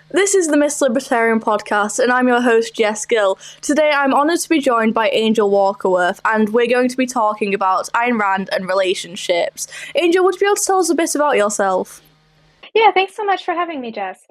This is the Libertarian Podcast, and I'm your host, Jess Gill. Today, I'm honoured to be joined by Angel Walkerworth, and we're going to be talking about Ayn Rand and relationships. Angel, would you be able to tell us a bit about yourself? Yeah, thanks so much for having me, Jess.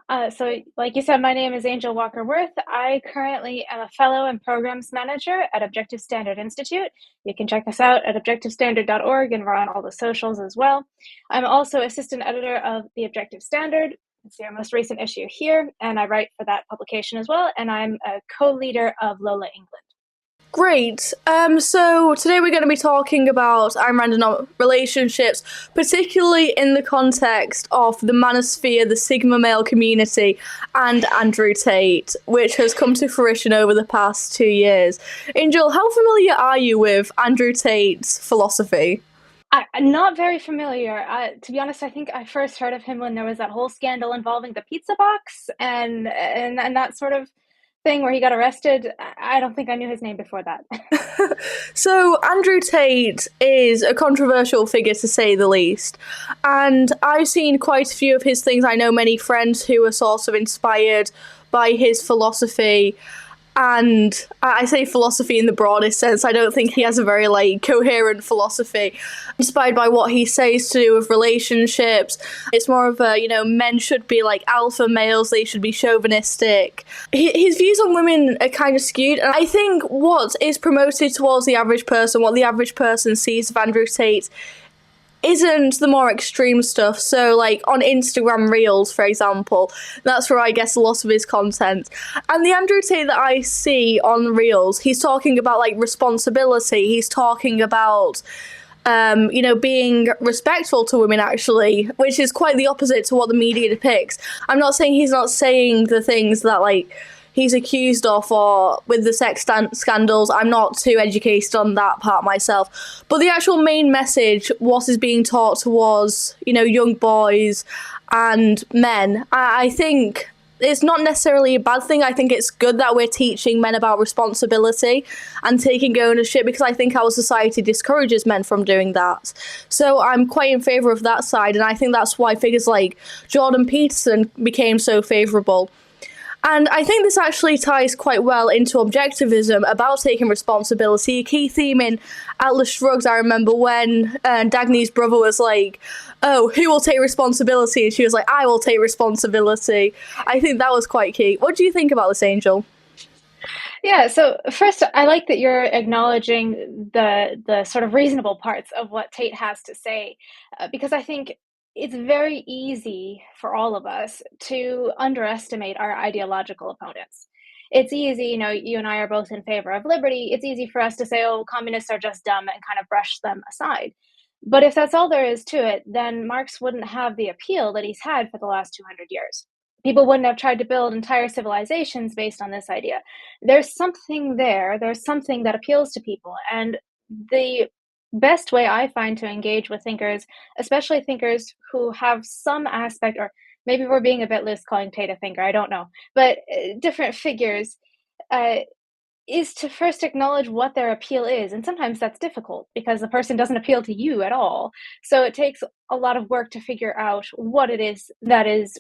Like you said, my name is Angel Walker-Worth. I currently am a fellow and programs manager at Objective Standard Institute. You can check us out at objectivestandard.org, and we're on all the socials as well. I'm also assistant editor of the Objective Standard. It's our most recent issue here, and I write for that publication as well, and I'm a co-leader of Lola England. Great. So today we're going to be talking about Ayn Rand and relationships, particularly in the context of the manosphere, the Sigma male community, and Andrew Tate, which has come to fruition over the past 2 years. Angel, how familiar are you with Andrew Tate's philosophy? I'm not very familiar. To be honest, I think I first heard of him when there was that whole scandal involving the pizza box and that sort of thing where he got arrested. I don't think I knew his name before that. So Andrew Tate is a controversial figure, to say the least, and I've seen quite a few of his things. I know many friends who are sort of inspired by his philosophy, and I say philosophy in the broadest sense. I don't think he has a very coherent philosophy. Inspired by what he says to do with relationships. It's more of a, men should be like alpha males, they should be chauvinistic. His views on women are kind of skewed, and I think what is promoted towards the average person, what the average person sees of Andrew Tate, isn't the more extreme stuff. So on Instagram Reels, for example, that's where I guess a lot of his content. And the Andrew Tate that I see on Reels, he's talking about responsibility. He's talking about being respectful to women, actually, which is quite the opposite to what the media depicts. I'm not saying he's not saying the things that he's accused of, or with the sex scandals. I'm not too educated on that part myself. But the actual main message, what is being taught towards, young boys and men, I think it's not necessarily a bad thing. I think it's good that we're teaching men about responsibility and taking ownership, because I think our society discourages men from doing that. So I'm quite in favour of that side, and I think that's why figures like Jordan Peterson became so favourable. And I think this actually ties quite well into Objectivism about taking responsibility. A key theme in Atlas Shrugged, I remember when Dagny's brother was like, "Oh, who will take responsibility?" And she was like, "I will take responsibility." I think that was quite key. What do you think about this, Angel? Yeah, so first, I like that you're acknowledging the sort of reasonable parts of what Tate has to say, because I think it's very easy for all of us to underestimate our ideological opponents. It's easy, you and I are both in favor of liberty. It's easy for us to say, oh, communists are just dumb, and kind of brush them aside. But if that's all there is to it, then Marx wouldn't have the appeal that he's had for the last 200 years. People wouldn't have tried to build entire civilizations based on this idea. There's something there. There's something that appeals to people. And the best way I find to engage with thinkers, especially thinkers who have some aspect, or maybe we're being a bit loose calling Tate a thinker, I don't know, but different figures, is to first acknowledge what their appeal is. And sometimes that's difficult because the person doesn't appeal to you at all. So it takes a lot of work to figure out what it is that is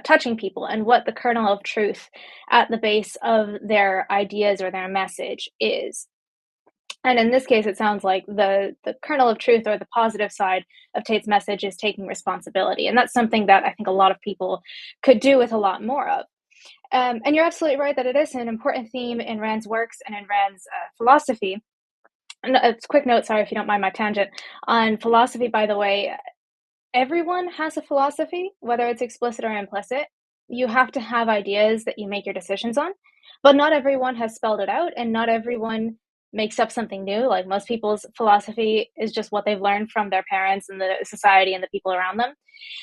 touching people, and what the kernel of truth at the base of their ideas or their message is. And in this case, it sounds like the kernel of truth, or the positive side of Tate's message, is taking responsibility. And that's something that I think a lot of people could do with a lot more of. And you're absolutely right that it is an important theme in Rand's works and in Rand's philosophy. And a quick note, sorry if you don't mind my tangent, on philosophy, by the way. Everyone has a philosophy, whether it's explicit or implicit. You have to have ideas that you make your decisions on, but not everyone has spelled it out, and not everyone makes up something new. Like, most people's philosophy is just what they've learned from their parents and the society and the people around them.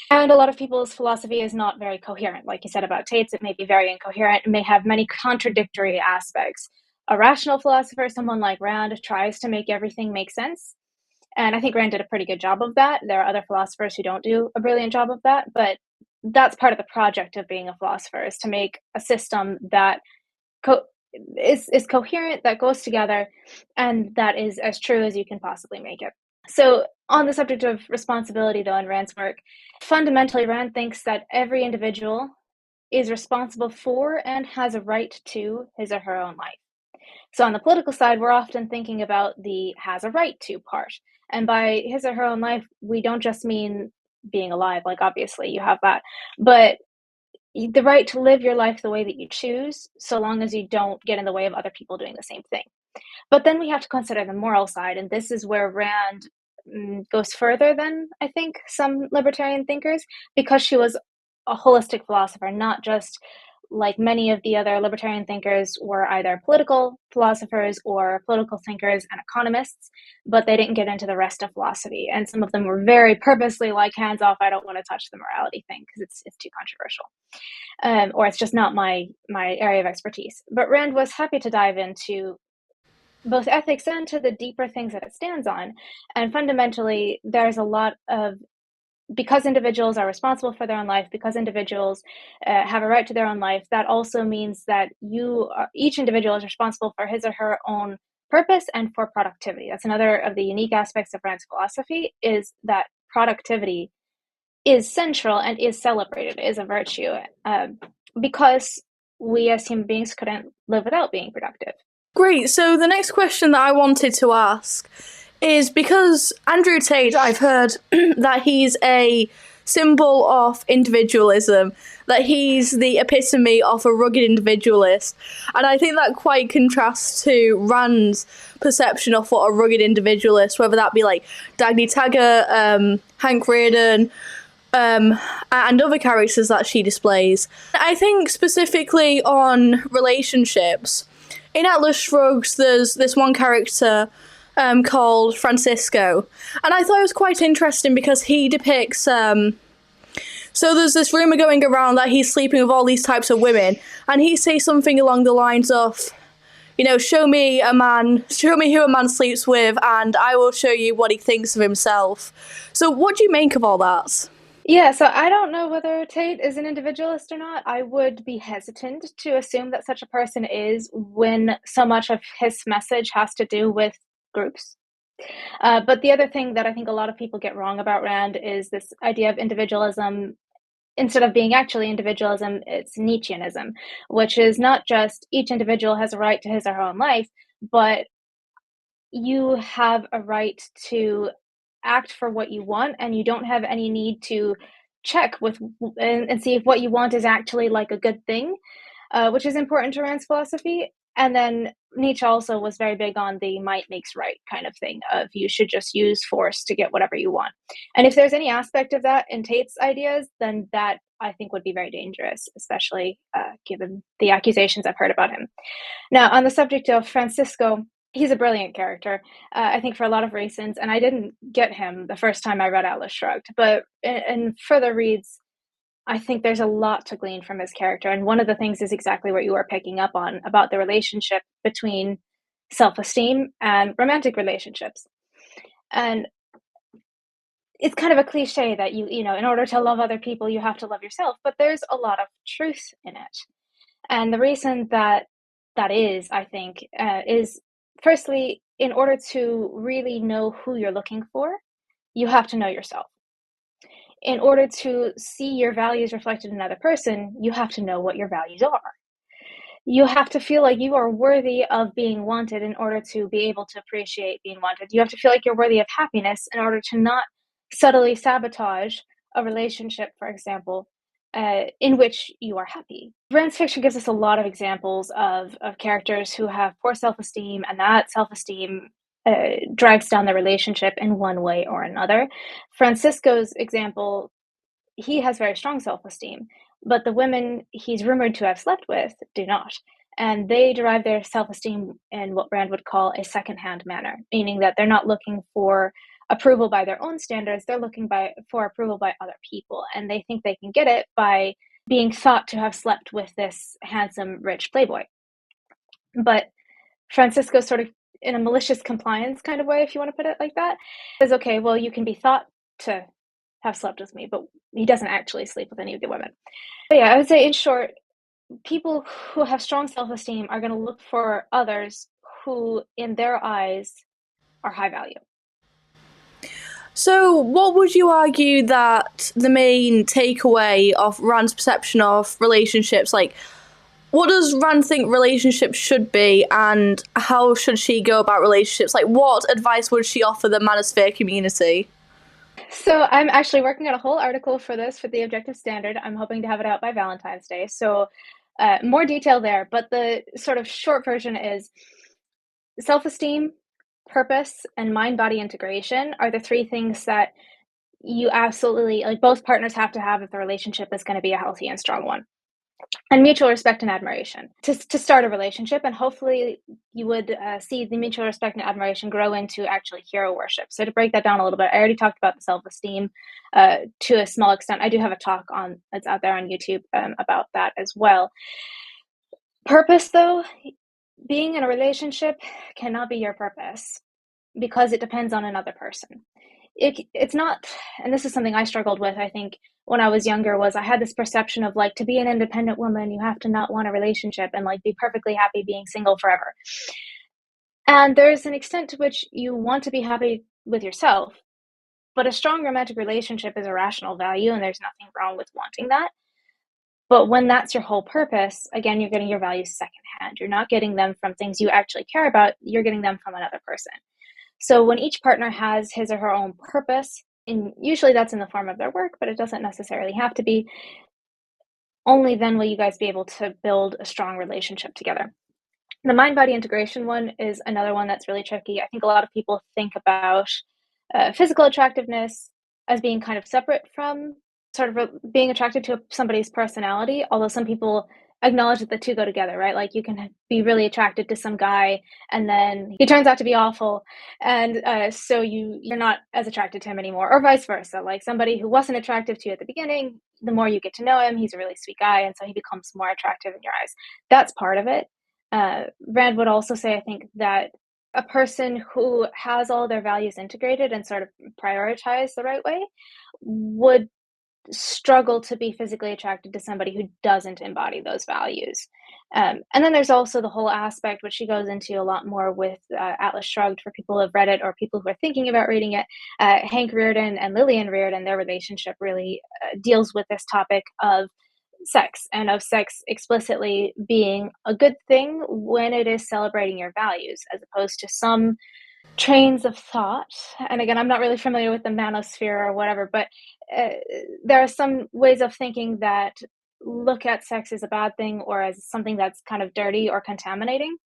And a lot of people's philosophy is not very coherent. Like you said about Tate's, it may be very incoherent. It may have many contradictory aspects. A rational philosopher, someone like Rand, tries to make everything make sense. And I think Rand did a pretty good job of that. There are other philosophers who don't do a brilliant job of that, but that's part of the project of being a philosopher, is to make a system that is coherent, that goes together, and that is as true as you can possibly make it. So on the subject of responsibility, though, in Rand's work, fundamentally, Rand thinks that every individual is responsible for and has a right to his or her own life. So on the political side, we're often thinking about the has a right to part. And by his or her own life, we don't just mean being alive, like obviously you have that, but the right to live your life the way that you choose, so long as you don't get in the way of other people doing the same thing. But then we have to consider the moral side, and this is where Rand goes further than I think some libertarian thinkers, because she was a holistic philosopher, not just like many of the other libertarian thinkers were either political philosophers or political thinkers and economists, but they didn't get into the rest of philosophy. And some of them were very purposely like, hands off, I don't want to touch the morality thing because it's too controversial. Or it's just not my area of expertise. But Rand was happy to dive into both ethics and to the deeper things that it stands on. And fundamentally, there's a lot of, because individuals are responsible for their own life, because individuals have a right to their own life, that also means that each individual is responsible for his or her own purpose and for productivity. That's another of the unique aspects of Rand's philosophy, is that productivity is central and is celebrated, is a virtue, because we as human beings couldn't live without being productive. Great. So the next question that I wanted to ask is, because Andrew Tate, I've heard that he's a symbol of individualism, that he's the epitome of a rugged individualist. And I think that quite contrasts to Rand's perception of what a rugged individualist, whether that be like Dagny Taggart, Hank Rearden, and other characters that she displays. I think specifically on relationships, in Atlas Shrugged, there's this one character called Francisco, and I thought it was quite interesting because he depicts. So there's this rumor going around that he's sleeping with all these types of women, and he says something along the lines of, show me who a man sleeps with, and I will show you what he thinks of himself. So what do you make of all that? Yeah, so I don't know whether Tate is an individualist or not. I would be hesitant to assume that such a person is, when so much of his message has to do with groups. But the other thing that I think a lot of people get wrong about Rand is this idea of individualism. Instead of being actually individualism, it's Nietzscheanism, which is not just each individual has a right to his or her own life, but you have a right to act for what you want, and you don't have any need to check with and see if what you want is actually like a good thing, which is important to Rand's philosophy. And then Nietzsche also was very big on the might makes right kind of thing, of you should just use force to get whatever you want. And if there's any aspect of that in Tate's ideas, then that I think would be very dangerous, especially given the accusations I've heard about him. Now, on the subject of Francisco, he's a brilliant character, I think, for a lot of reasons, and I didn't get him the first time I read Atlas Shrugged, but in further reads, I think there's a lot to glean from his character, and one of the things is exactly what you were picking up on, about the relationship between self-esteem and romantic relationships. And it's kind of a cliche that in order to love other people, you have to love yourself, but there's a lot of truth in it. And the reason that is, I think, is firstly, in order to really know who you're looking for, you have to know yourself. In order to see your values reflected in another person, you have to know what your values are. You have to feel like you are worthy of being wanted in order to be able to appreciate being wanted. You have to feel like you're worthy of happiness in order to not subtly sabotage a relationship, for example, in which you are happy. Rand's fiction gives us a lot of examples of characters who have poor self-esteem, and that self-esteem drags down the relationship in one way or another. Francisco's example, he has very strong self-esteem, but the women he's rumored to have slept with do not. And they derive their self-esteem in what Rand would call a second-hand manner, meaning that they're not looking for approval by their own standards, they're looking for approval by other people. And they think they can get it by being thought to have slept with this handsome, rich playboy. But Francisco, sort of in a malicious compliance kind of way, if you want to put it like that, says, okay, well, you can be thought to have slept with me, but he doesn't actually sleep with any of the women. But yeah, I would say, in short, people who have strong self-esteem are going to look for others who, in their eyes, are high value. So, what would you argue that the main takeaway of Rand's perception of relationships, like, what does Rand think relationships should be, and how should she go about relationships? Like, what advice would she offer the manosphere community? So I'm actually working on a whole article for this for the Objective Standard. I'm hoping to have it out by Valentine's Day. So more detail there. But the sort of short version is self-esteem, purpose, and mind-body integration are the three things that you absolutely, like, both partners have to have if the relationship is going to be a healthy and strong one. And mutual respect and admiration to start a relationship, and hopefully you would see the mutual respect and admiration grow into actually hero worship. So to break that down a little bit, I already talked about the self-esteem to a small extent. I do have a talk on that's out there on YouTube about that as well. Purpose, though, being in a relationship cannot be your purpose because it depends on another person. It's not, and this is something I struggled with, I think, when I was younger, was I had this perception of, like, to be an independent woman, you have to not want a relationship and, like, be perfectly happy being single forever. And there's an extent to which you want to be happy with yourself, but a strong romantic relationship is a rational value, and there's nothing wrong with wanting that. But when that's your whole purpose, again, you're getting your values secondhand. You're not getting them from things you actually care about. You're getting them from another person. So when each partner has his or her own purpose, and usually that's in the form of their work, but it doesn't necessarily have to be, only then will you guys be able to build a strong relationship together. The mind-body integration one is another one that's really tricky. I think a lot of people think about physical attractiveness as being kind of separate from sort of being attracted to somebody's personality, although some people acknowledge that the two go together, right? Like, you can be really attracted to some guy and then he turns out to be awful, and so you're not as attracted to him anymore, or vice versa. Like, somebody who wasn't attractive to you at the beginning, the more you get to know him, he's a really sweet guy, and so he becomes more attractive in your eyes. That's part of it. Rand would also say, I think, that a person who has all their values integrated and sort of prioritized the right way would struggle to be physically attracted to somebody who doesn't embody those values. And then there's also the whole aspect, which she goes into a lot more with Atlas Shrugged, for people who have read it or people who are thinking about reading it. Hank Rearden and Lillian Rearden, their relationship really deals with this topic of sex, and of sex explicitly being a good thing when it is celebrating your values, as opposed to some trains of thought. And again, I'm not really familiar with the manosphere or whatever, but there are some ways of thinking that look at sex as a bad thing or as something that's kind of dirty or contaminating.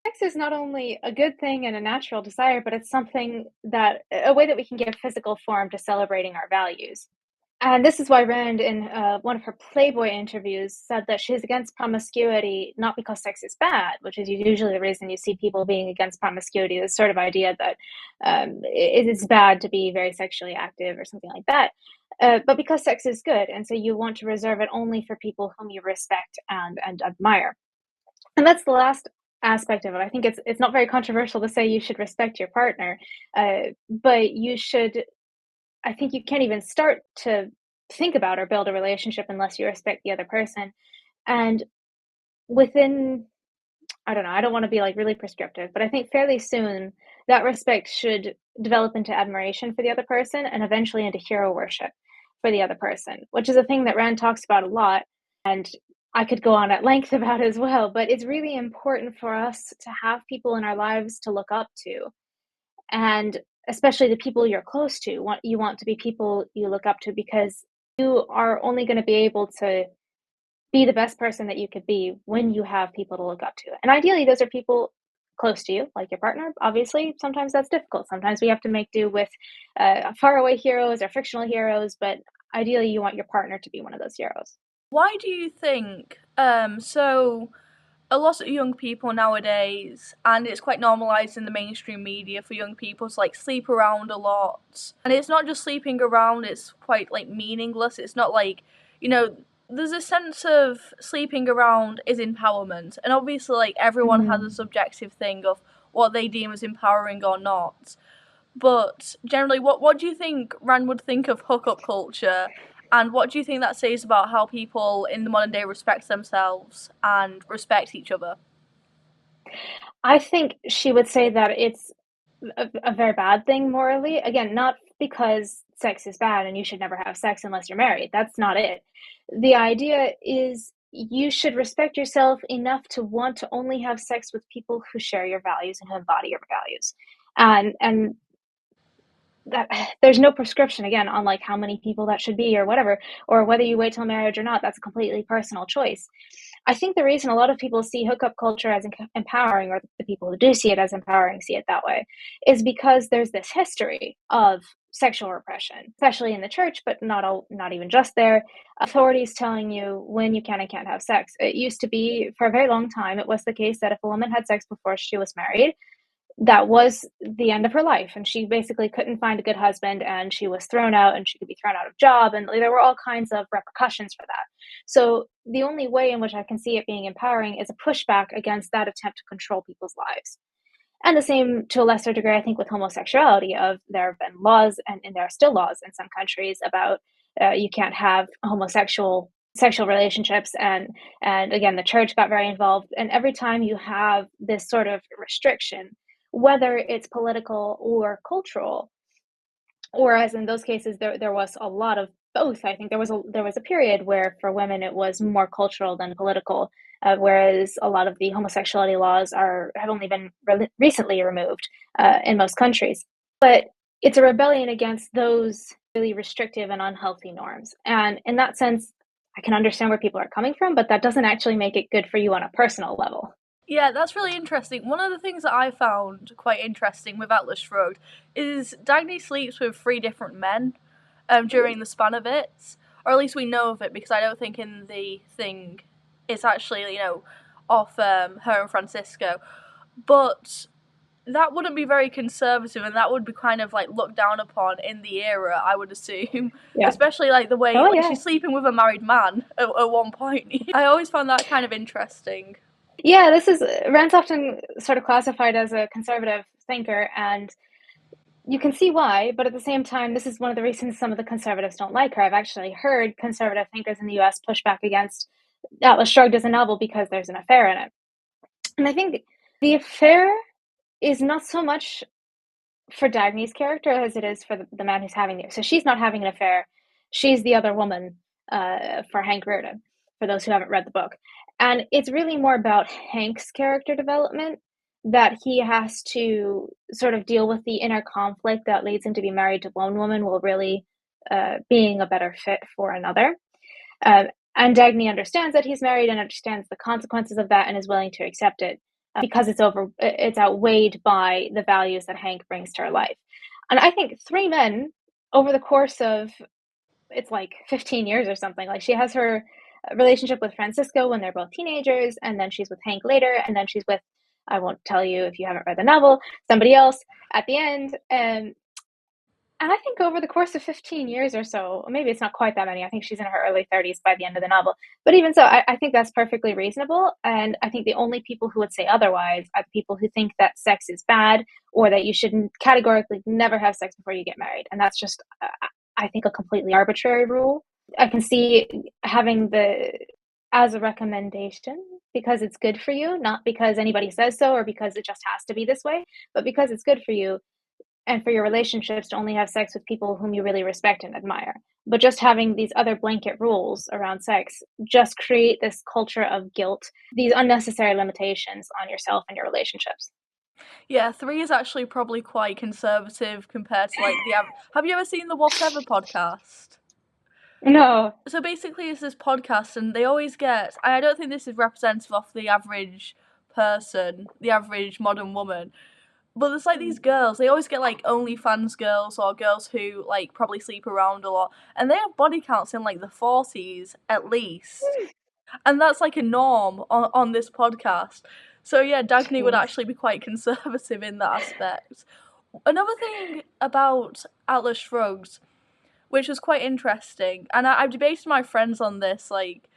Sex is not only a good thing and a natural desire, but it's something that, a way that we can give physical form to celebrating our values. And this is why Rand, in one of her Playboy interviews, said that she's against promiscuity, not because sex is bad, which is usually the reason you see people being against promiscuity, this sort of idea that it is bad to be very sexually active or something like that, but because sex is good, and so you want to reserve it only for people whom you respect and admire. And that's the last aspect of it. I think it's not very controversial to say you should respect your partner, but you should, I think you can't even start to think about or build a relationship unless you respect the other person. And within, I don't know, I don't want to be like really prescriptive, but I think fairly soon that respect should develop into admiration for the other person and eventually into hero worship for the other person, which is a thing that Rand talks about a lot. And I could go on at length about as well, but it's really important for us to have people in our lives to look up to. And especially the people you're close to, you want to be people you look up to, because you are only going to be able to be the best person that you could be when you have people to look up to. And ideally, those are people close to you, like your partner. Obviously, sometimes that's difficult. Sometimes we have to make do with faraway heroes or fictional heroes, but ideally, you want your partner to be one of those heroes. Why do you think, so a lot of young people nowadays, and it's quite normalized in the mainstream media for young people to like sleep around a lot, and it's not just sleeping around, it's quite like meaningless. It's not like, there's a sense of sleeping around is empowerment, and obviously like everyone has a subjective thing of what they deem as empowering or not, but generally, what do you think Rand would think of hookup culture? And what do you think that says about how people in the modern day respect themselves and respect each other? I think she would say that it's a very bad thing morally. Again, not because sex is bad and you should never have sex unless you're married. That's not it. The idea is you should respect yourself enough to want to only have sex with people who share your values and who embody your values. And that there's no prescription again on like how many people that should be or whatever, or whether you wait till marriage or not. That's a completely personal choice. I think the reason a lot of people see hookup culture as empowering, or the people who do see it as empowering see it that way, is because there's this history of sexual repression, especially in the church, but not even just there. Authorities telling you when you can and can't have sex. It used to be, for a very long time, it was the case that if a woman had sex before she was married, that was the end of her life, and she basically couldn't find a good husband, and she was thrown out, and she could be thrown out of job, and there were all kinds of repercussions for that. So the only way in which I can see it being empowering is a pushback against that attempt to control people's lives. And the same to a lesser degree, I think, with homosexuality. There have been laws, and there are still laws in some countries about you can't have homosexual sexual relationships, and again, the church got very involved. And every time you have this sort of restriction, whether it's political or cultural, or as in those cases, there was a lot of both. I think there was a period where for women it was more cultural than political, whereas a lot of the homosexuality laws have only been recently removed in most countries. But it's a rebellion against those really restrictive and unhealthy norms. And in that sense, I can understand where people are coming from, but that doesn't actually make it good for you on a personal level. Yeah, that's really interesting. One of the things that I found quite interesting with Atlas Shrugged is Dagny sleeps with 3 different men during the span of it, or at least we know of it, because I don't think in the thing it's actually, off her and Francisco. But that wouldn't be very conservative, and that would be kind of like looked down upon in the era, I would assume. Yeah. Especially like the way she's sleeping with a married man at one point. I always found that kind of interesting. Yeah, Rand's often sort of classified as a conservative thinker, and you can see why, but at the same time, this is one of the reasons some of the conservatives don't like her. I've actually heard conservative thinkers in the US push back against Atlas Shrugged as a novel because there's an affair in it. And I think the affair is not so much for Dagny's character as it is for the man who's having it. So she's not having an affair. She's the other woman for Hank Rearden, for those who haven't read the book. And it's really more about Hank's character development, that he has to sort of deal with the inner conflict that leads him to be married to one woman while really being a better fit for another. And Dagny understands that he's married and understands the consequences of that and is willing to accept it because it's outweighed by the values that Hank brings to her life. And I think 3 men over the course of, it's like 15 years or something. Like, she has her relationship with Francisco when they're both teenagers, and then she's with Hank later, and then she's with, I won't tell you if you haven't read the novel, somebody else at the end. And I think over the course of 15 years or so, maybe it's not quite that many, I think she's in her early 30s by the end of the novel, but even so, I think that's perfectly reasonable. And I think the only people who would say otherwise are the people who think that sex is bad, or that you shouldn't categorically never have sex before you get married. And that's just, I think, a completely arbitrary rule. I can see having as a recommendation because it's good for you, not because anybody says so or because it just has to be this way, but because it's good for you and for your relationships to only have sex with people whom you really respect and admire. But just having these other blanket rules around sex just create this culture of guilt, these unnecessary limitations on yourself and your relationships. Yeah, 3 is actually probably quite conservative compared to like the average. Have you ever seen the Whatever podcast? No. So basically it's this podcast, and they always get, I don't think this is representative of the average person, the average modern woman, but there's like these girls, they always get like OnlyFans girls or girls who like probably sleep around a lot, and they have body counts in like the 40s at least. And that's like a norm on this podcast. So yeah, Dagny would actually be quite conservative in that aspect. Another thing about Atlas Shrugged, which was quite interesting, and I've debated with my friends on this, like,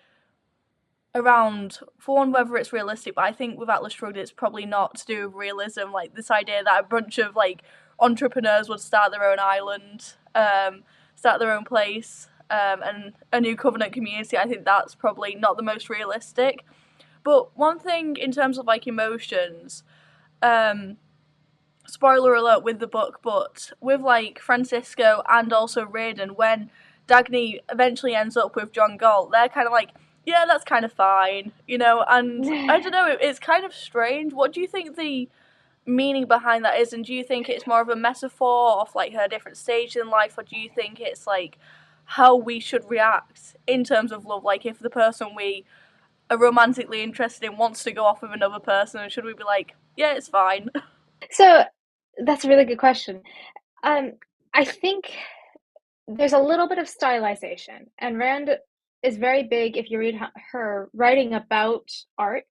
around, for one, whether it's realistic, but I think with Atlas Shrugged it's probably not to do with realism, like this idea that a bunch of like entrepreneurs would start their own island, start their own place, and a new covenant community. I think that's probably not the most realistic. But one thing in terms of like emotions, spoiler alert with the book, but with like Francisco and also Reardon, when Dagny eventually ends up with John Galt, they're kind of like, yeah, that's kind of fine, you know. And I don't know, it's kind of strange. What do you think the meaning behind that is, and do you think it's more of a metaphor of like her different stages in life, or do you think it's like how we should react in terms of love? Like if the person we are romantically interested in wants to go off with another person, should we be like, yeah, it's fine? So that's a really good question. I think there's a little bit of stylization, and Rand is very big. If you read her writing about art,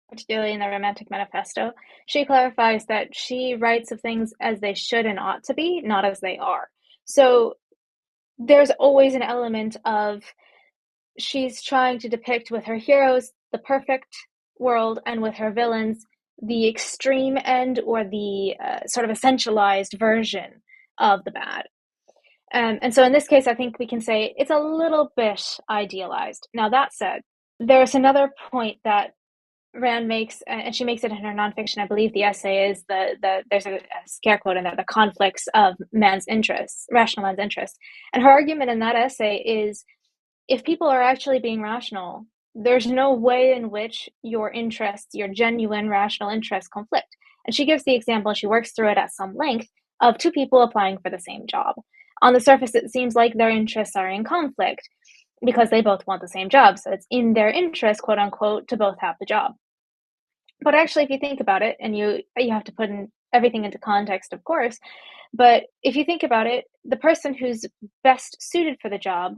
particularly in the Romantic Manifesto, she clarifies that she writes of things as they should and ought to be, not as they are. So there's always an element of she's trying to depict with her heroes the perfect world, and with her villains the extreme end, or the sort of essentialized version of the bad. And so in this case, I think we can say it's a little bit idealized. Now, that said, there's another point that Rand makes, and she makes it in her nonfiction. I believe the essay is there's a scare quote in there, the conflicts of man's interests, rational man's interests. And her argument in that essay is, if people are actually being rational, there's no way in which your interests, your genuine rational interests, conflict. And she gives the example, she works through it at some length, of two people applying for the same job. On the surface, it seems like their interests are in conflict because they both want the same job. So it's in their interest, quote unquote, to both have the job. But actually, if you think about it, and you have to put everything into context, of course, but if you think about it, the person who's best suited for the job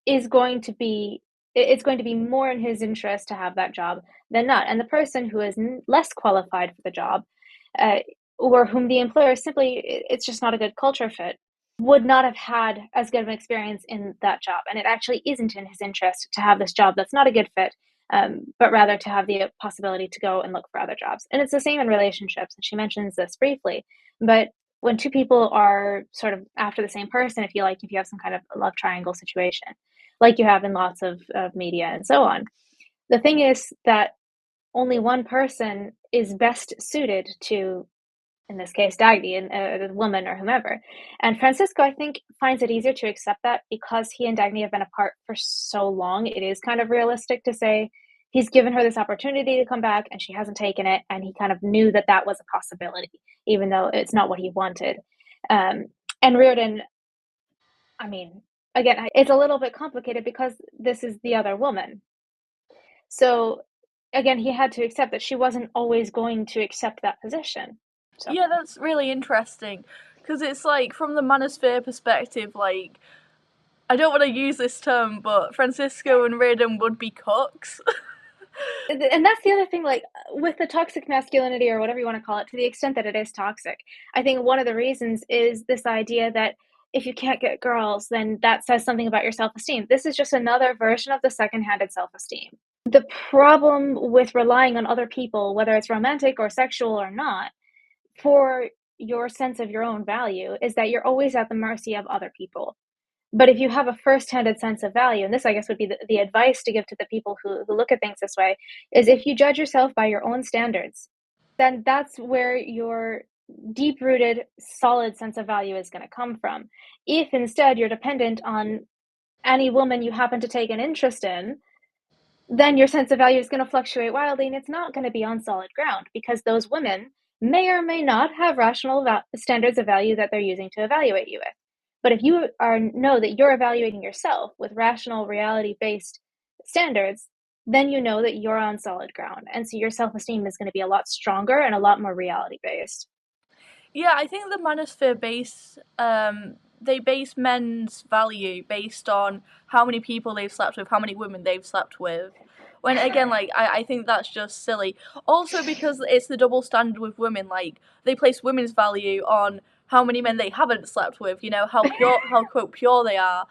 is going to be, it's going to be more in his interest to have that job than not. And the person who is less qualified for the job, or whom the employer simply, it's just not a good culture fit, would not have had as good of an experience in that job. And it actually isn't in his interest to have this job that's not a good fit, but rather to have the possibility to go and look for other jobs. And it's the same in relationships. And she mentions this briefly, but when two people are sort of after the same person, if you have some kind of love triangle situation, like you have in lots of media and so on, the thing is that only one person is best suited to, in this case, Dagny, and the woman or whomever. And Francisco, I think, finds it easier to accept that because he and Dagny have been apart for so long. It is kind of realistic to say he's given her this opportunity to come back and she hasn't taken it, and he kind of knew that that was a possibility, even though it's not what he wanted. And Reardon, I mean, again, it's a little bit complicated because this is the other woman. So again, he had to accept that she wasn't always going to accept that position. So. Yeah, that's really interesting, because it's like, from the manosphere perspective, like, I don't want to use this term, but Francisco and Reardon would be cooks. And that's the other thing, like, with the toxic masculinity, or whatever you want to call it, to the extent that it is toxic, I think one of the reasons is this idea that if you can't get girls, then that says something about your self-esteem. This is just another version of the second-handed self-esteem. The problem with relying on other people, whether it's romantic or sexual or not, for your sense of your own value, is that you're always at the mercy of other people. But if you have a first-handed sense of value, and this, I guess, would be the advice to give to the people who look at things this way, is if you judge yourself by your own standards, then that's where your deep-rooted, solid sense of value is going to come from. If instead you're dependent on any woman you happen to take an interest in, then your sense of value is going to fluctuate wildly, and it's not going to be on solid ground, because those women may or may not have rational standards of value that they're using to evaluate you with. But if you know that you're evaluating yourself with rational, reality-based standards, then you know that you're on solid ground. And so your self-esteem is going to be a lot stronger and a lot more reality-based. Yeah, I think the manosphere they base men's value based on how many people they've slept with, how many women they've slept with. When, again, like, I think that's just silly. Also because it's the double standard with women, like, they place women's value on how many men they haven't slept with, you know, how pure, how quote pure they are.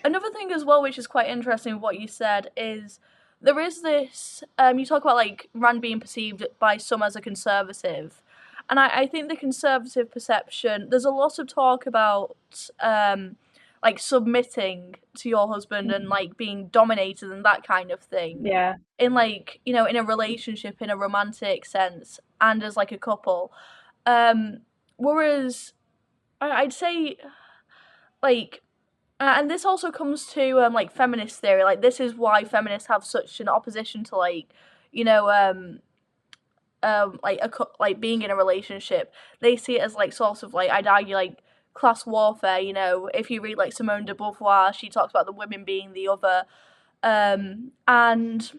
Another thing as well, which is quite interesting with what you said, is there is this, you talk about, like, Rand being perceived by some as a conservative. And I think the conservative perception, there's a lot of talk about, like, submitting to your husband and, like, being dominated and that kind of thing. Yeah. In, like, you know, in a relationship, in a romantic sense, and as, like, a couple. Whereas I'd say, like, and this also comes to like feminist theory. Like, this is why feminists have such an opposition to, like, you know, like being in a relationship. They see it as like sort of like, I'd argue, like class warfare. You know, if you read like Simone de Beauvoir, she talks about the women being the other, and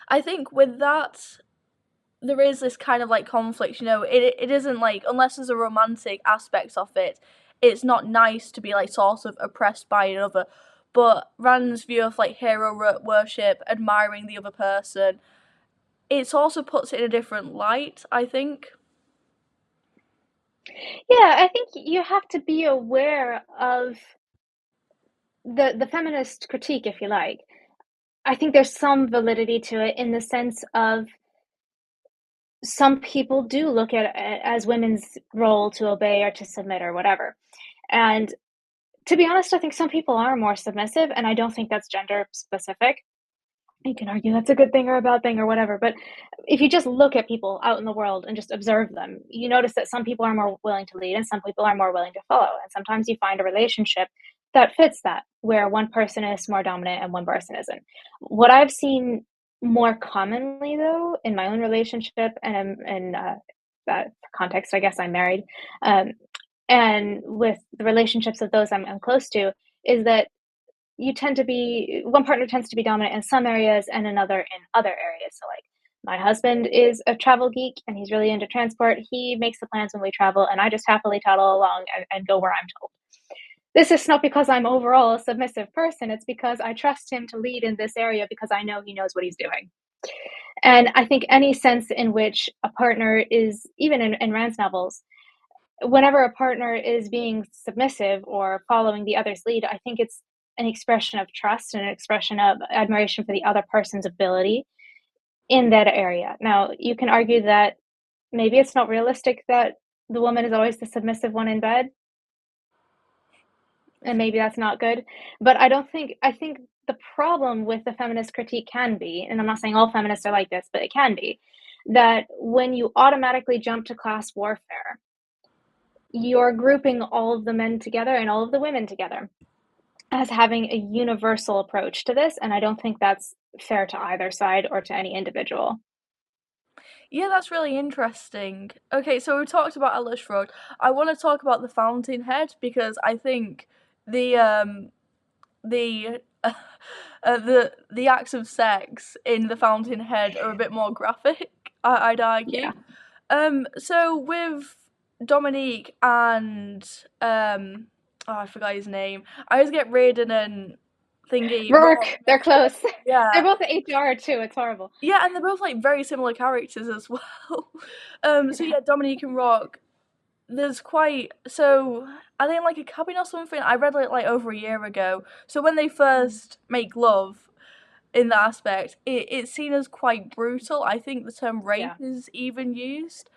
I think with that there is this kind of like conflict. You know, it isn't like, unless there's a romantic aspect of it, it's not nice to be like sort of oppressed by another. But Rand's view of like hero worship, admiring the other person, it also puts it in a different light, I think. Yeah, I think you have to be aware of the feminist critique, if you like. I think there's some validity to it in the sense of some people do look at it as women's role to obey or to submit or whatever. And to be honest, I think some people are more submissive, and I don't think that's gender specific. You can argue that's a good thing or a bad thing or whatever, but if you just look at people out in the world and just observe them, you notice that some people are more willing to lead and some people are more willing to follow. And sometimes you find a relationship that fits that, where one person is more dominant and one person isn't. What I've seen more commonly, though, in my own relationship and in that context, I guess I'm married, and with the relationships of those I'm close to, is that one partner tends to be dominant in some areas and another in other areas. So like my husband is a travel geek and he's really into transport. He makes the plans when we travel and I just happily toddle along and go where I'm told. This is not because I'm overall a submissive person. It's because I trust him to lead in this area because I know he knows what he's doing. And I think any sense in which a partner is, even in Rand's novels, whenever a partner is being submissive or following the other's lead, I think it's an expression of trust and an expression of admiration for the other person's ability in that area. Now, you can argue that maybe it's not realistic that the woman is always the submissive one in bed, and maybe that's not good. But I think the problem with the feminist critique can be, and I'm not saying all feminists are like this, but it can be, that when you automatically jump to class warfare, you're grouping all of the men together and all of the women together as having a universal approach to this, and I don't think that's fair to either side or to any individual. Yeah, that's really interesting. Okay, so we talked about Atlas Shrugged. I want to talk about the Fountainhead because I think the the the acts of sex in the Fountainhead are a bit more graphic, I'd argue. Yeah. So with Dominique and oh, I forgot his name. I always get Raiden and thingy. Rourke, they're close. Yeah. They're both HR too, it's horrible. Yeah, and they're both like very similar characters as well. So yeah, Dominique and Rock. There's quite, so are they in like a cabin or something? I read it like over a year ago. So when they first make love, in that aspect, it's seen as quite brutal. I think the term rape is even used.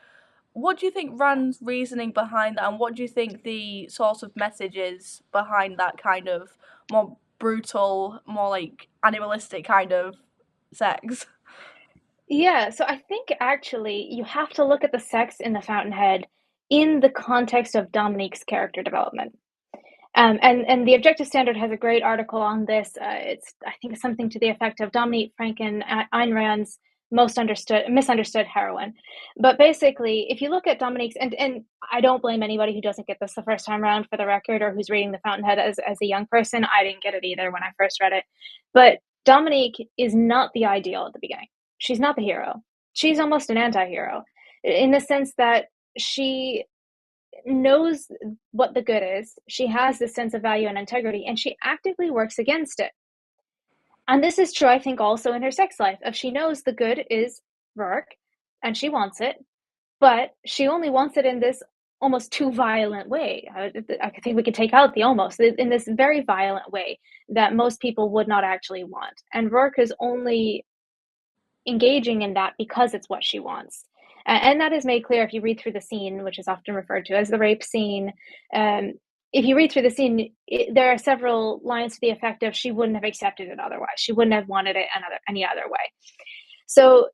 What do you think Rand's reasoning behind that, and what do you think the sort of message is behind that kind of more brutal, more like animalistic kind of sex? Yeah, so I think actually you have to look at the sex in the Fountainhead in the context of Dominique's character development. And the Objective Standard has a great article on this. I think it's something to the effect of Dominique Franken, Ayn Rand's misunderstood heroine. But basically, if you look at Dominique's, and I don't blame anybody who doesn't get this the first time around, for the record, or who's reading The Fountainhead as a young person. I didn't get it either when I first read it. But Dominique is not the ideal at the beginning. She's not the hero. She's almost an anti-hero in the sense that she knows what the good is. She has this sense of value and integrity, and she actively works against it. And this is true, I think, also in her sex life. If she knows the good is work, and she wants it, but she only wants it in this almost too violent way. I think we could take out the almost, in this very violent way that most people would not actually want. And Rourke is only engaging in that because it's what she wants. And that is made clear if you read through the scene, which is often referred to as the rape scene. If you read through the scene, there are several lines to the effect of she wouldn't have accepted it otherwise. She wouldn't have wanted it any other way. So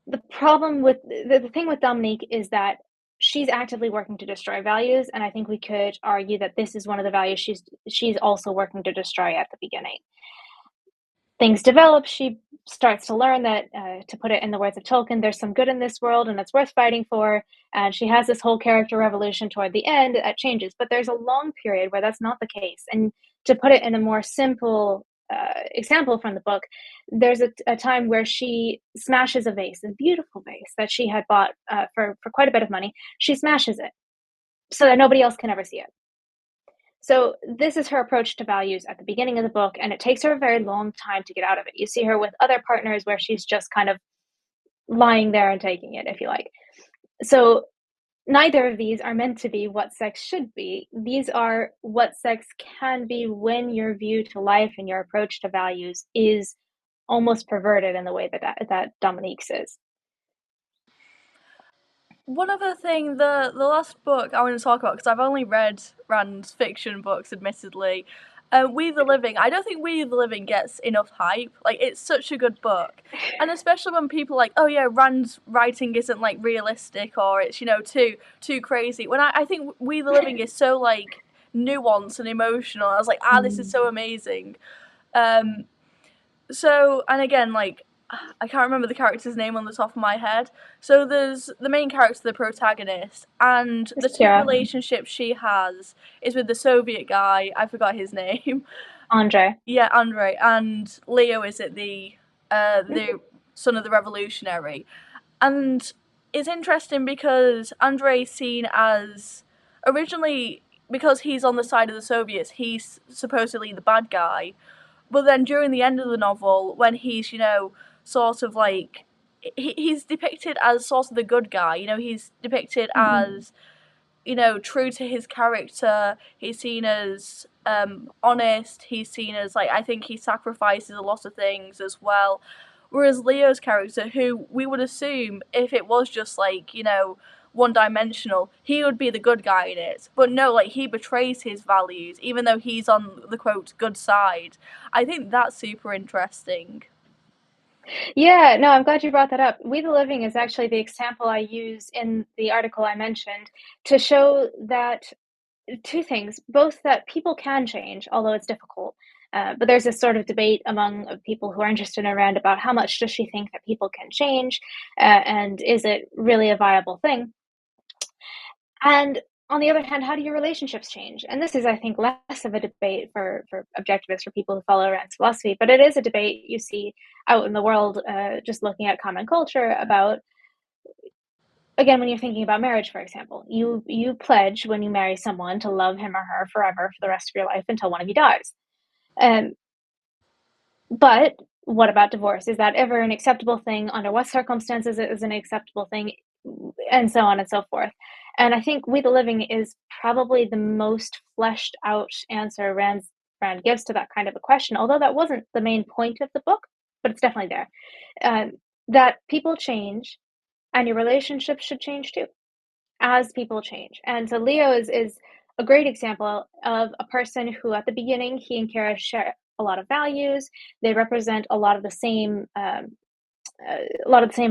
The problem with the thing with Dominique is that she's actively working to destroy values, and I think we could argue that this is one of the values she's also working to destroy at the beginning. Things develop, she starts to learn that, to put it in the words of Tolkien, there's some good in this world and it's worth fighting for, and she has this whole character revolution toward the end that changes, but there's a long period where that's not the case. And to put it in a more simple example from the book, there's a time where she smashes a vase, a beautiful vase that she had bought for quite a bit of money. She smashes it so that nobody else can ever see it. So this is her approach to values at the beginning of the book, and it takes her a very long time to get out of it. You see her with other partners where she's just kind of lying there and taking it, if you like. So neither of these are meant to be what sex should be. These are what sex can be when your view to life and your approach to values is almost perverted in the way that Dominique's is. One other thing, the last book I want to talk about, because I've only read Rand's fiction books, admittedly, We the Living. I don't think We the Living gets enough hype. Like, it's such a good book. And especially when people are like, oh yeah, Rand's writing isn't, like, realistic, or it's, too crazy. When I think We the Living is so, like, nuanced and emotional. I was like, this is so amazing. So, and again, like, I can't remember the character's name on the top of my head. So there's the main character, the protagonist, and the two relationships she has is with the Soviet guy. I forgot his name. Andre. Yeah, Andre. And Leo is it the son of the revolutionary. And it's interesting because Andre's seen as, originally, because he's on the side of the Soviets, he's supposedly the bad guy. But then during the end of the novel, when he's, sort of like, he's depicted as sort of the good guy, he's depicted as, true to his character, he's seen as honest, he's seen as, like, I think he sacrifices a lot of things as well. Whereas Leo's character, who we would assume, if it was just, like, one-dimensional, he would be the good guy in it. But no, like, he betrays his values, even though he's on the, quote, good side. I think that's super interesting. Yeah, no, I'm glad you brought that up. We the Living is actually the example I use in the article I mentioned to show that two things, both that people can change, although it's difficult. But there's this sort of debate among people who are interested in Rand about how much does she think that people can change, and is it really a viable thing? And on the other hand, how do your relationships change? And this is, I think, less of a debate for objectivists, for people who follow Rand's philosophy, but it is a debate you see out in the world, just looking at common culture about, again, when you're thinking about marriage, for example, you pledge when you marry someone to love him or her forever for the rest of your life until one of you dies. But what about divorce? Is that ever an acceptable thing? Under what circumstances is an acceptable thing? And so on and so forth. And I think We the Living is probably the most fleshed out answer Rand gives to that kind of a question, although that wasn't the main point of the book, but it's definitely there. That people change, and your relationships should change too, as people change. And so Leo is a great example of a person who, at the beginning, he and Kira share a lot of values. They represent a lot of the same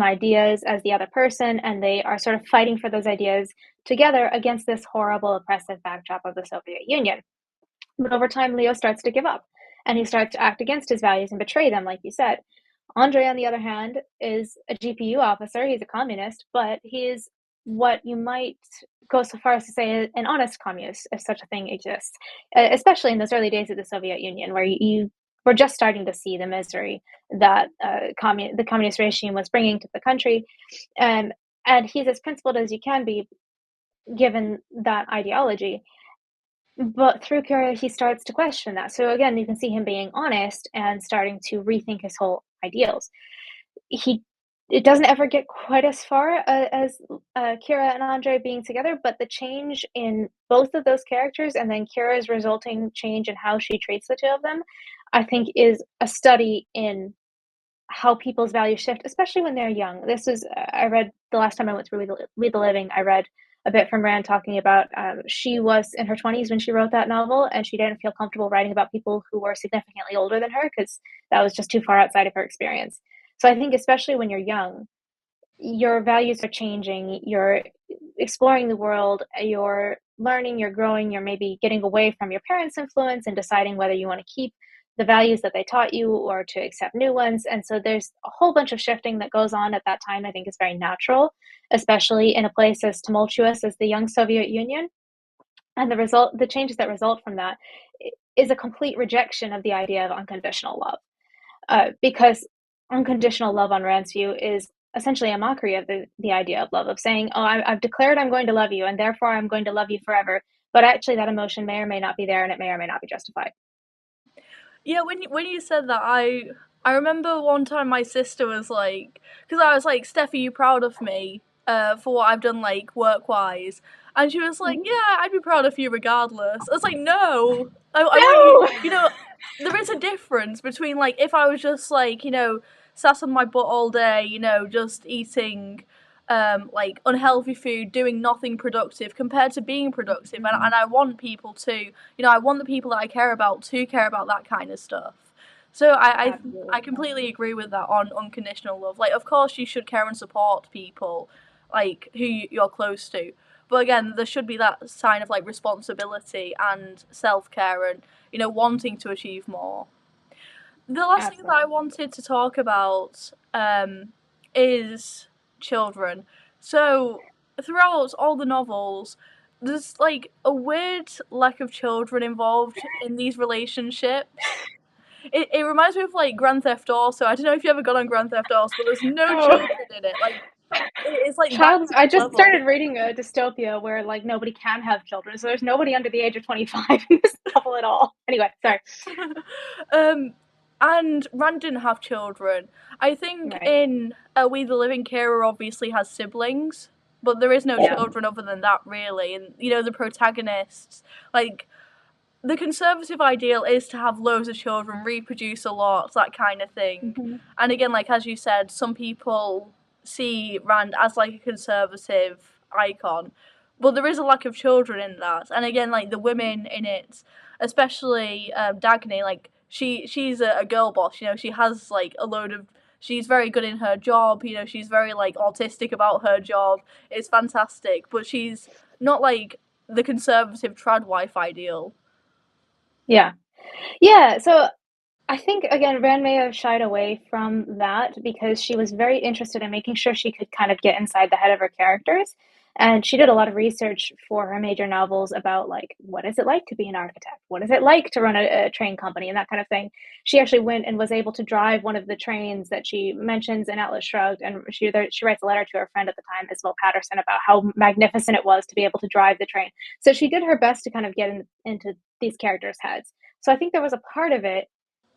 ideas as the other person, and they are sort of fighting for those ideas together against this horrible, oppressive backdrop of the Soviet Union. But over time, Leo starts to give up, and he starts to act against his values and betray them, like you said. Andre, on the other hand, is a GPU officer. He's a communist, but he is what you might go so far as to say an honest communist, if such a thing exists, especially in those early days of the Soviet Union, where you were just starting to see the misery that the communist regime was bringing to the country. And he's as principled as you can be, given that ideology. But through Kira, he starts to question that. So again, you can see him being honest and starting to rethink his whole ideals. It doesn't ever get quite as far as Kira and Andre being together, but the change in both of those characters, and then Kira's resulting change in how she treats the two of them, I think is a study in how people's values shift, especially when they're young. This is, I read the last time I went through We the Living, I read a bit from Rand talking about she was in her 20s when she wrote that novel, and she didn't feel comfortable writing about people who were significantly older than her because that was just too far outside of her experience. So I think especially when you're young, your values are changing, you're exploring the world, you're learning, you're growing, you're maybe getting away from your parents' influence and deciding whether you want to keep the values that they taught you or to accept new ones. And so there's a whole bunch of shifting that goes on at that time. I think is very natural, especially in a place as tumultuous as the young Soviet Union. And the changes that result from that is a complete rejection of the idea of unconditional love. Because unconditional love, on Rand's view, is essentially a mockery of the idea of love, of saying, oh, I've declared I'm going to love you, and therefore I'm going to love you forever. But actually, that emotion may or may not be there, and it may or may not be justified. Yeah, when you said that, I remember one time my sister was like, because I was like, Steph, are you proud of me for what I've done, like, work-wise? And she was like, yeah, I'd be proud of you regardless. I was like, no, I want you, No! you know, there is a difference between, like, if I was just, like, sat on my butt all day, just eating like unhealthy food, doing nothing productive compared to being productive. And I want people to, I want the people that I care about to care about that kind of stuff. So I completely agree with that on unconditional love. Like, of course, you should care and support people, like, who you're close to. But again, there should be that sign of, like, responsibility and self-care and, wanting to achieve more. The last thing that I wanted to talk about is children. So, throughout all the novels, there's, like, a weird lack of children involved in these relationships. It reminds me of, like, Grand Theft Auto. I don't know if you ever got on Grand Theft Auto, but there's no children in it. Like, it's like that Child, I just level. started reading a dystopia where like nobody can have children, so there's nobody under the age of 25 in this novel at all. Anyway, sorry. And Rand didn't have children. I think in We the Living, Kira obviously has siblings, but there is no children other than that, really. And, the protagonists, like, the conservative ideal is to have loads of children, reproduce a lot, that kind of thing. Mm-hmm. And again, like, as you said, some people see Rand as, like, a conservative icon, but there is a lack of children in that. And again, like, the women in it, especially Dagny, like, she's a girl boss, she has, like, she's very good in her job, she's very, like, autistic about her job. It's fantastic, but she's not, like, the conservative trad wife ideal. Yeah. Yeah, so I think, again, Rand may have shied away from that because she was very interested in making sure she could kind of get inside the head of her characters. And she did a lot of research for her major novels about, like, what is it like to be an architect? What is it like to run a train company and that kind of thing? She actually went and was able to drive one of the trains that she mentions in Atlas Shrugged. And she writes a letter to her friend at the time, Isabel Patterson, about how magnificent it was to be able to drive the train. So she did her best to kind of get into these characters' heads. So I think there was a part of it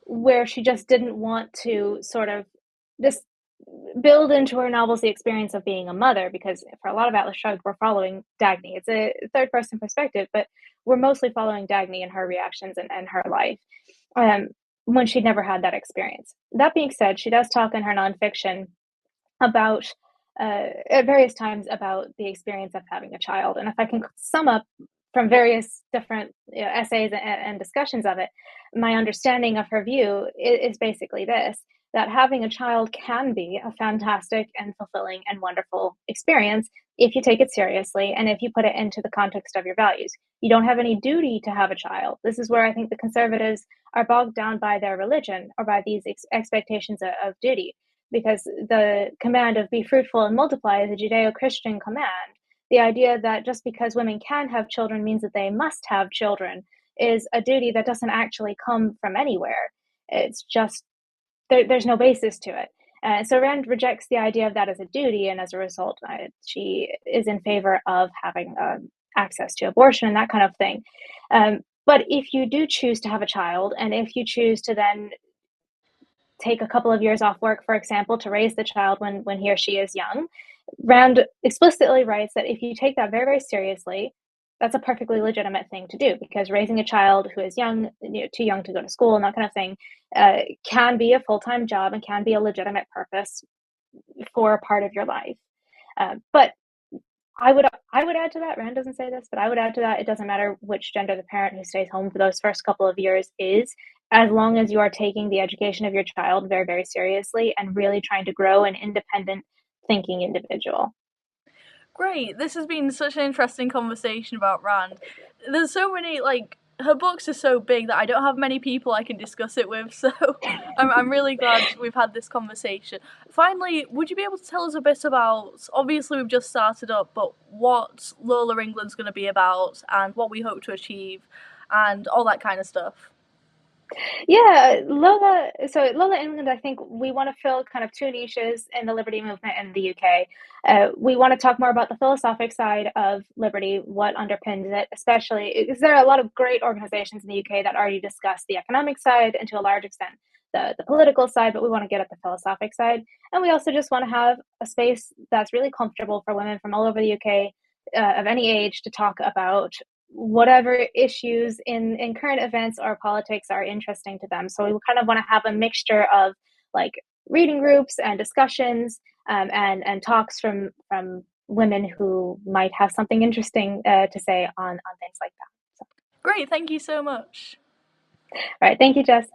where she just didn't want to sort of just build into her novels the experience of being a mother, because for a lot of Atlas Shrugged, we're following Dagny. It's a third-person perspective, but we're mostly following Dagny and her reactions and her life when she'd never had that experience. That being said, she does talk in her nonfiction about, at various times, about the experience of having a child. And if I can sum up from various different essays and discussions of it, my understanding of her view is basically this: that having a child can be a fantastic and fulfilling and wonderful experience if you take it seriously and if you put it into the context of your values. You don't have any duty to have a child. This is where I think the conservatives are bogged down by their religion or by these expectations of duty, because the command of be fruitful and multiply is a Judeo-Christian command. The idea that just because women can have children means that they must have children is a duty that doesn't actually come from anywhere. It's just, there's no basis to it. So Rand rejects the idea of that as a duty, and as a result, she is in favor of having access to abortion and that kind of thing. But if you do choose to have a child, and if you choose to then take a couple of years off work, for example, to raise the child when he or she is young, Rand explicitly writes that if you take that very, very seriously, that's a perfectly legitimate thing to do, because raising a child who is young, too young to go to school and that kind of thing, can be a full-time job and can be a legitimate purpose for a part of your life. But I would add to that, Rand doesn't say this, but I would add to that, it doesn't matter which gender the parent who stays home for those first couple of years is, as long as you are taking the education of your child very, very seriously and really trying to grow an independent thinking individual. Great. This has been such an interesting conversation about Rand. There's so many, like, her books are so big that I don't have many people I can discuss it with, so I'm really glad we've had this conversation. Finally, would you be able to tell us a bit about, obviously we've just started up, but what Lola England's going to be about and what we hope to achieve and all that kind of stuff? Yeah, Lola England, I think we want to fill kind of two niches in the liberty movement in the UK. We want to talk more about the philosophic side of liberty, what underpins it, especially because there are a lot of great organizations in the UK that already discuss the economic side and to a large extent the political side, but we want to get at the philosophic side. And we also just want to have a space that's really comfortable for women from all over the UK of any age to talk about whatever issues in current events or politics are interesting to them. So we kind of want to have a mixture of like reading groups and discussions and talks from women who might have something interesting to say on things like that. So. Great, thank you so much. All right, thank you, Jess.